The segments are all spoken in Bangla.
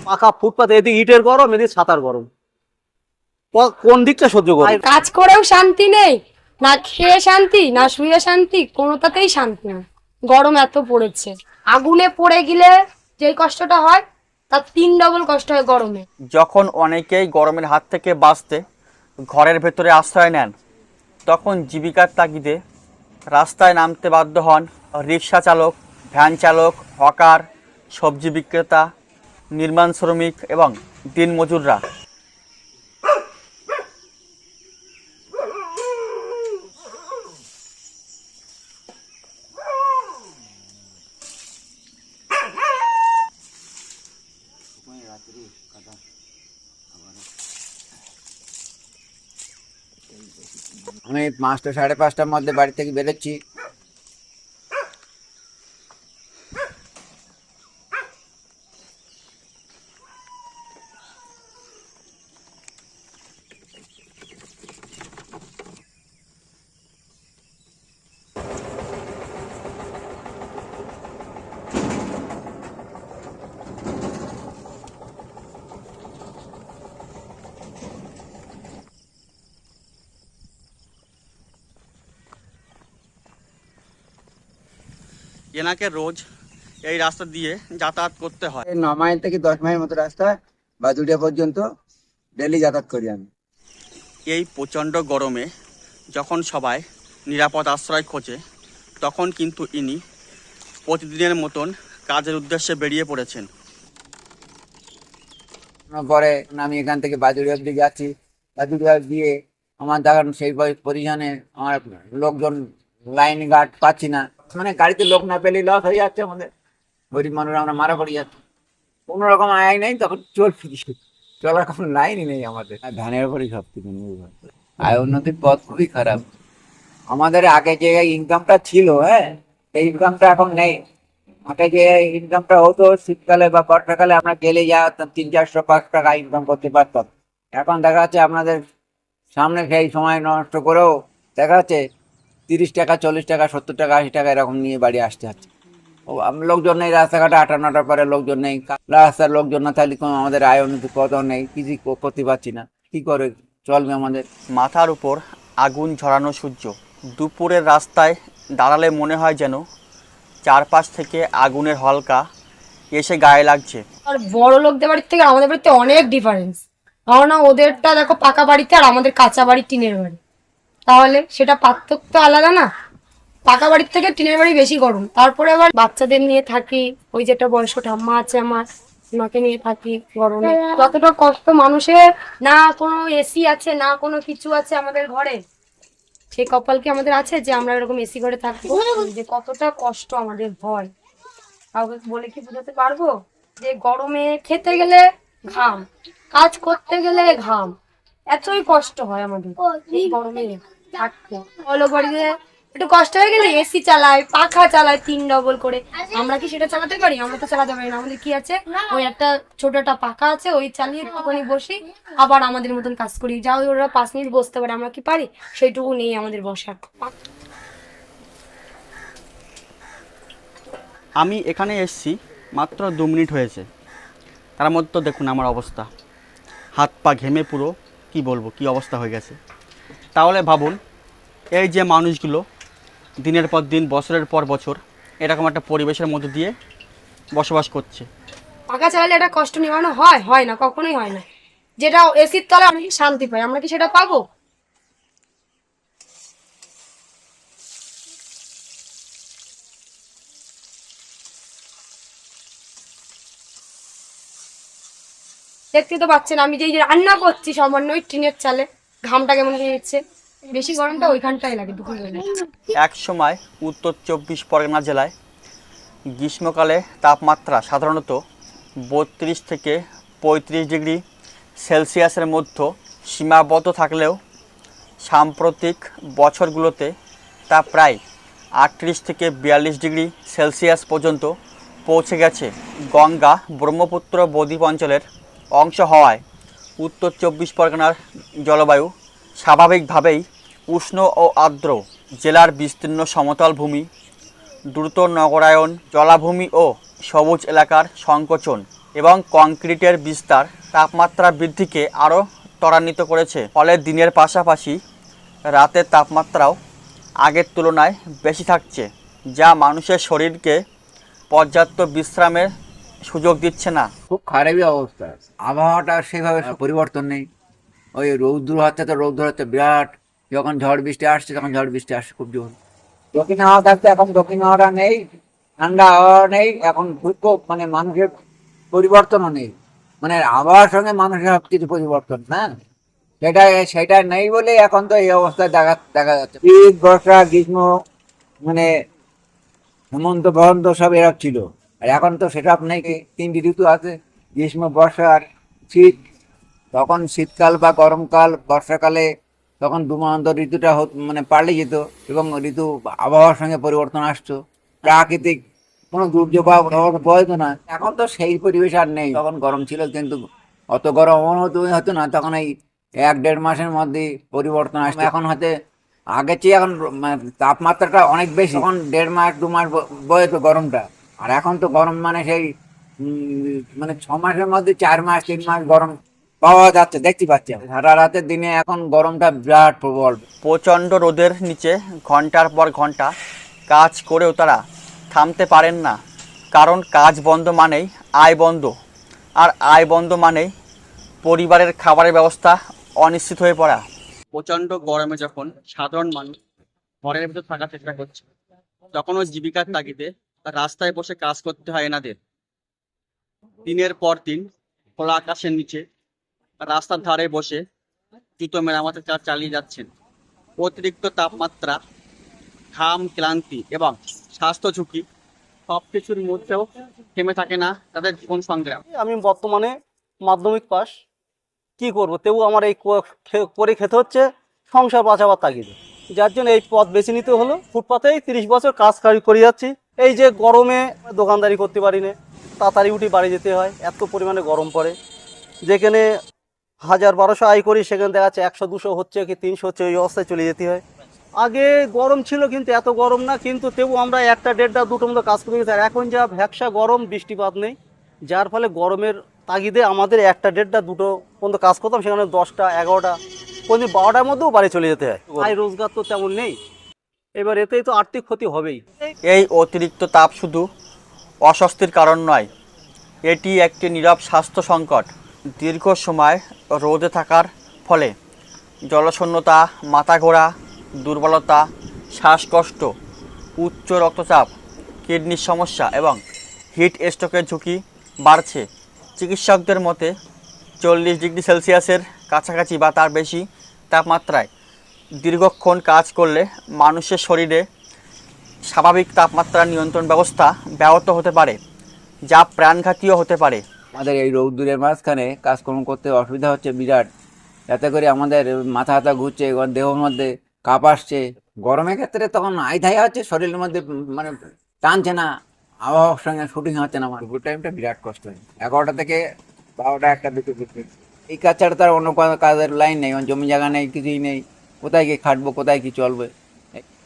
পাকা ফুটপাতে, এদিকে ইটের গরম, এদিকে ছাতার গরম, কোন দিকটা সহ্য করব? কাজ করেও শান্তি নেই, না খেয়ে শান্তি, না শুয়ে শান্তি, কোনোটাতেই শান্তি নেই। গরম এত পড়েছে, আগুনে পড়ে গেলে যে কষ্টটা হয় তার 3 ডবল কষ্ট হয় গরমে। যখন অনেকেই গরমের হাত থেকে বাঁচতে ঘরের ভেতরে আশ্রয় নেন, তখন জীবিকার তাগিদে রাস্তায় নামতে বাধ্য হন রিক্সা চালক, ভ্যান চালক, হকার, সবজি বিক্রেতা, নির্মাণ শ্রমিক এবং দিনমজুররা। আমি 5টা 5:30টার মধ্যে বাড়ি থেকে বেরোচ্ছি। এনাকে রোজ এই রাস্তা দিয়ে যাতায়াত করতে হয়। 9 মাইল থেকে 10 মাইল মতো রাস্তা বাদুড়িয়া পর্যন্ত ডেলি যাতায়াত করি আমি। এই প্রচণ্ড গরমে যখন সবাই নিরাপদ আশ্রয় খোঁজে, তখন কিন্তু ইনি প্রতিদিনের মতন কাজের উদ্দেশ্যে বেরিয়ে পড়েছেন। পরে আমি এখান থেকে বাদুড়িয়া অব্দি যাচ্ছি। বাদুড়িয়া গিয়ে আমার দেখেন সেই পজিশনে আমার লোকজন, লাইন গার্ড পাচ্ছি না, মানে গাড়িতে লোক না পেলেই লস হয়ে যাচ্ছে আমাদের। গরিব মানুষ আমরা মারা পড়ে যাচ্ছি, কোনো রকম আয় নেই, তখন চলার কোনো লাইনই নেই আমাদের। ধানের উপরই সব কিছু নির্ভর। আয় উন্নতির পথ খুবই খারাপ। আমাদের আগে যে ইনকামটা ছিল, হ্যাঁ, এই ইনকামটা এখন নেই। আগে যে ইনকামটা হতো শীতকালে বা বর্ষাকালে আমরা গেলে যা 300-400 টাকা ইনকাম করতে পারতাম, এখন দেখা যাচ্ছে আপনাদের সামনে সেই সময় নষ্ট করেও দেখা যাচ্ছে 30 টাকা, 40 টাকা, 70 টাকা, 80 টাকা এরকম নিয়ে বাড়ি আসতে হচ্ছে। লোকজন নেই রাস্তাঘাটে, 8-9টার পরে লোকজন নেই, রাস্তার লোকজন না থাকলে কোনো আমাদের আয় উন্নতি পথ নেই, কিছু করতে পারছি না, কি করে চলবে আমাদের? মাথার উপর আগুন ঝরানো সূর্য, দুপুরের রাস্তায় দাঁড়ালে মনে হয় যেন চারপাশ থেকে আগুনের হলকা এসে গায়ে লাগছে। আর বড় লোকদের বাড়ির থেকে আমাদের বাড়িতে অনেক ডিফারেন্স। কারণ ওদেরটা দেখো পাকা বাড়িতে, আর আমাদের কাঁচা বাড়ি, টিনের বাড়ি, তাহলে সেটা পার্থক্য আলাদা না? পাকা বাড়ির থেকে টিনের বাড়ি বেশি গরম। তারপরে আবার বাচ্চাদের নিয়ে থাকি, ওই যেটা বয়স্ক ঠাম্মা আছে আমার, ওনাকে নিয়ে থাকি গরমে। যতটা কষ্ট মানুষের, না কোনো এসি আছে, না কোনো কিছু আছে আমাদের ঘরে, সেই কপাল কি আমাদের আছে যে আমরা এরকম এসি ঘরে থাকবো? যে কতটা কষ্ট আমাদের হয় কাউকে বলে কি বোঝাতে পারবো? যে গরমে খেতে গেলে ঘাম, কাজ করতে গেলে ঘাম, এতই কষ্ট হয় আমাদের এই গরমে থাকতে। হলো বাড়িতে একটু কষ্ট হয়ে গেলে এসি চালায়, পাখা চালায় 3 ডবল করে। আমরা কি সেটা চালাতে পারি? আমরা তো চালাতে পারি না। আমাদের কি আছে, ওই একটা ছোট একটা পাখা আছে, ওই চালিয়ে একটুখানি বসি, আবার আমাদের মতন কাজ করি। যা ওরা 5 মিনিট বসতে পারে, আমরা কি পারি? সেইটুকু নেই আমাদের বসার। আমি এখানে এসেছি মাত্র 2 মিনিট হয়েছে, তার মধ্যে তো দেখুন আমার অবস্থা, হাত পা ঘেমে পুরো কি বলবো কি অবস্থা হয়ে গেছে। তাহলে ভাবুন, এই যে মানুষগুলো দিনের পর দিন, বছরের পর বছর এরকম একটা পরিবেশের মধ্যে দিয়ে বসবাস করছে। পাখা চালালে একটা কষ্ট নিবানো হয়? হয় না, কখনোই হয় না। যেটা এসির তলায় আমরা কি শান্তি পাই, আমরা কি সেটা পাবো? দেখতে তো পাচ্ছেন আমি যে রান্না করছি সামান্য ওই টিনের চালে, ঘামটা কেমন হয়ে যাচ্ছে। বেশি গরমটা ওইখানটাই লাগে দুপুরবেলা। এক সময় উত্তর 24 পরগনা জেলায় গ্রীষ্মকালে তাপমাত্রা সাধারণত 32 থেকে 35 ডিগ্রি সেলসিয়াসের মধ্যে সীমাবদ্ধ থাকলেও সাম্প্রতিক বছরগুলোতে তা প্রায় 38 থেকে 42 ডিগ্রি সেলসিয়াস পর্যন্ত পৌঁছে গেছে। গঙ্গা ব্রহ্মপুত্র বদ্বীপ অঞ্চলের অংশ হওয়ায় উত্তর 24 পরগনার জলবায়ু স্বাভাবিকভাবেই উষ্ণ ও আর্দ্র। জেলার বিস্তীর্ণ সমতল ভূমি, দ্রুত নগরায়ন, জলাভূমি ও সবুজ এলাকার সংকোচন এবং কংক্রিটের বিস্তার তাপমাত্রা বৃদ্ধিকে আরও ত্বরান্বিত করেছে। ফলে দিনের পাশাপাশি রাতের তাপমাত্রাও আগের তুলনায় বেশি থাকছে, যা মানুষের শরীরকে পর্যাপ্ত বিশ্রামের সুযোগ দিচ্ছে না। খুব খারাপই অবস্থা, আবহাওয়াটা সেভাবে পরিবর্তন নেই। ওই রৌদ্র হচ্ছে তো রৌদ্র হচ্ছে বিরাট, যখন ঝড় বৃষ্টি আসছে তখন ঝড় বৃষ্টি আসছে খুব জোর। দক্ষিণ হাওয়া থাকতে এখন দক্ষিণ হাওয়াটা নেই, ঠান্ডা হাওয়া নেই, এখন খুব মানে মানুষের পরিবর্তনও নেই, মানে আবহাওয়ার সঙ্গে মানুষের সব কিছু পরিবর্তন না, সেটা নেই বলে এখন তো এই অবস্থায় দেখা যাচ্ছে। শীত, বর্ষা, গ্রীষ্ম, মানে হেমন্ত বসন্ত সব এরকম ছিল, আর এখন তো সেসব নেই। 3টি ঋতু আছে, গ্রীষ্ম, বর্ষা আর শীত। তখন শীতকাল বা গরমকাল, বর্ষাকালে তখন দুমান্ত ঋতুটা মানে পাল্টে যেত এবং ঋতু আবহাওয়ার সঙ্গে পরিবর্তন আসতো। প্রাকৃতিক কোনো দুর্যোগ হতো না। এখন তো সেই পরিবেশ আর নেই। তখন গরম ছিল কিন্তু অত গরম হতো না, তখন এই 1-1.5 মাসের মধ্যে পরিবর্তন আসতো। এখন হয়তো আগের চেয়ে এখন মানে তাপমাত্রাটা অনেক বেশি। তখন 1.5 মাস 2 মাস বয়স গরমটা, আর এখন তো গরম মানে সেই মানে 6 মাসের মধ্যে 4 মাস 3 মাস গরম পাওয়া যাচ্ছে, দেখতে পাচ্ছি। সারা রাতের দিনে এখন গরমটা বিরাট প্রবল। প্রচণ্ড রোদের নিচে ঘন্টার পর ঘন্টা কাজ করেও তারা থামতে পারেন না, কারণ কাজ বন্ধ মানেই আয় বন্ধ, আর আয় বন্ধ মানেই পরিবারের খাবারের ব্যবস্থা অনিশ্চিত হয়ে পড়া। প্রচণ্ড গরমে যখন সাধারণ মানুষ ঘরের ভিতর থাকার চেষ্টা করছে, তখনও জীবিকার তাগিদে রাস্তায় বসে কাজ করতে হয় এনাদের। দিনের পর দিন খোলা আকাশের নিচে রাস্তার ধারে বসে জুতো মেরামতের কাজ চালিয়ে যাচ্ছেন। অতিরিক্ত তাপমাত্রা, ঘাম, ক্লান্তি এবং স্বাস্থ্য ঝুঁকি সব কিছুর মধ্যেও থেমে থাকে না তাদের জীবন সংগ্রাম। আমি বর্তমানে মাধ্যমিক পাস, কি করব, তবু আমার এই করে খেতে হচ্ছে সংসার বাঁচাবার তাগিদে, যার জন্য এই পথ বেছে নিতে হলো। ফুটপাতেই 30 বছর কাজ করে যাচ্ছি। এই যে গরমে দোকানদারি করতে পারি না, তাড়াতাড়ি উঠে বাড়ি যেতে হয়, এত পরিমাণে গরম পড়ে। যেখানে 1000-1200 আয় করি, সেখানে দেখা যাচ্ছে 100-200 হচ্ছে কি 300 হচ্ছে, ওই অবস্থায় চলে যেতে হয়। আগে গরম ছিল কিন্তু এত গরম না, কিন্তু তবু আমরা 1টা 1.5টা 2টো মতো কাজ করে গেছি। আর এখন যা ভ্যাকসা গরম, বৃষ্টিপাত নেই, যার ফলে গরমের তাগিদে আমাদের 1টা 1.5টা 2টো পর্যন্ত কাজ করতাম, সেখানে 10টা 11টা কোনদিন 12টার মধ্যেও বাড়ি চলে যেতে হয়। আয় রোজগার তো তেমন নেই, এবার এতেই তো আর্থিক ক্ষতি হবেই। এই অতিরিক্ত তাপ শুধু অস্বস্তির কারণ নয়, এটি একটি নীরব স্বাস্থ্য সংকট। দীর্ঘ সময় রোদে থাকার ফলে জলশূন্যতা, মাথা ঘোরা, দুর্বলতা, শ্বাসকষ্ট, উচ্চ রক্তচাপ, কিডনির সমস্যা এবং হিট স্ট্রোকের ঝুঁকি বাড়ছে। চিকিৎসকদের মতে 40 ডিগ্রি সেলসিয়াসের কাছাকাছি বা তার বেশি তাপমাত্রায় দীর্ঘক্ষণ কাজ করলে মানুষের শরীরে স্বাভাবিক তাপমাত্রা নিয়ন্ত্রণ ব্যবস্থা ব্যাহত হতে পারে, যা প্রাণঘাতীও হতে পারে। আমাদের এই রৌদ্রের মাঝখানে কাজকর্ম করতে অসুবিধা হচ্ছে বিরাট, যাতে করে আমাদের মাথা হাতা ঘুরছে, দেহের মধ্যে কাঁপ আসছে। গরমের ক্ষেত্রে তখন আইধাই হচ্ছে, শরীরের মধ্যে মানে টানছে না, আবহাওয়ার সঙ্গে শুটিং হচ্ছে না। আমার দুপুর টাইমটা বিরাট কষ্ট হয়, 11টা থেকে 12টা 1টা 2টো। এই কাজ ছাড়া তার অন্য কোনো কাজের লাইন নেই, জমি জায়গা নেই, কিছুই নেই। কোথায় কি খাটবো, কোথায় কি চলবে?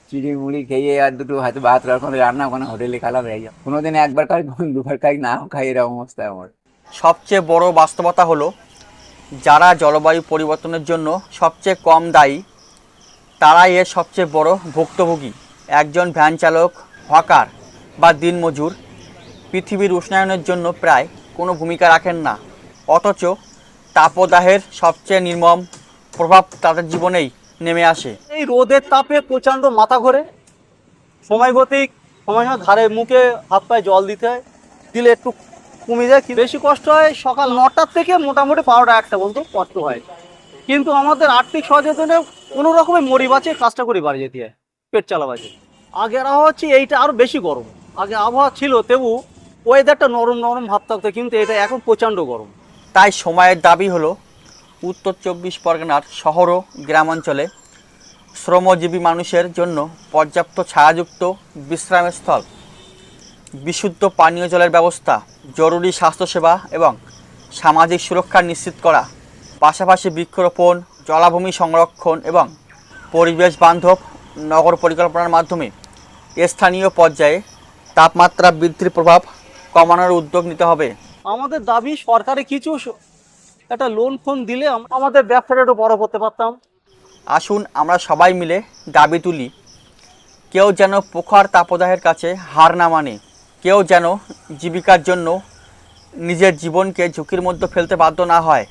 চিড়ি মুড়ি খেয়ে আর দুটো হয়তো ভাত রান্না কোনো হোটেলে খালাম হয়ে যাও। কোনোদিন একবার খাই, কোনোদিন দুবার খাই, নাও খাই, এরকম অবস্থা আমার। সবচেয়ে বড় বাস্তবতা হলো, যারা জলবায়ু পরিবর্তনের জন্য সবচেয়ে কম দায়ী, তারাই এর সবচেয়ে বড় ভুক্তভোগী। একজন ভ্যান চালক, হকার বা দিনমজুর পৃথিবীর উষ্ণায়নের জন্য প্রায় কোনো ভূমিকা রাখেন না, অথচ তাপদাহের সবচেয়ে নির্মম প্রভাব তাদের জীবনেই নেমে আসে। এই রোদের তাপে প্রচণ্ড মাথা ঘোরে, সময় ধারে মুখে হাত পায়ে জল দিতে হয়, দিলে একটু কমে যায়। কি বেশি কষ্ট হয় সকাল 9টার থেকে মোটামুটি 12টা 1টা পর্যন্ত কষ্ট হয়, কিন্তু আমাদের আর্থিক সচেতনে কোনো রকমে মরি বাঁচে কাজটা করে বাড়ি যেতে হয়, পেট চালা বাজে। আগের আবহাওয়া হচ্ছে এইটা আরও বেশি গরম। আগে আবহাওয়া ছিল তবু ওয়েদারটা নরম নরম ভাব থাকতো, কিন্তু এটা এখন প্রচণ্ড গরম। তাই সময়ের দাবি হলো উত্তর 24 পরগনার শহর ও গ্রামাঞ্চলে শ্রমজীবী মানুষের জন্য পর্যাপ্ত ছায়াযুক্ত বিশ্রামের স্থল, বিশুদ্ধ পানীয় জলের ব্যবস্থা, জরুরি স্বাস্থ্যসেবা এবং সামাজিক সুরক্ষা নিশ্চিত করা, পাশাপাশি বৃক্ষরোপণ, জলাভূমি সংরক্ষণ এবং পরিবেশ বান্ধব নগর পরিকল্পনার মাধ্যমে স্থানীয় পর্যায়ে তাপমাত্রা বৃদ্ধির প্রভাব কমানোর উদ্যোগ নিতে হবে। আমাদের দাবি সরকারে কিছু একটা লোন ফোন দিলে আমাদের ব্যবসাটা একটু বড় করতে পারতাম। আসুন আমরা সবাই মিলে দাবি তুলি, কেউ যেন প্রখর তাপদাহের কাছে হার না মানে, কেউ যেন জীবিকার জন্য নিজের জীবনকে ঝুঁকির মধ্যে ফেলতে বাধ্য না হয়।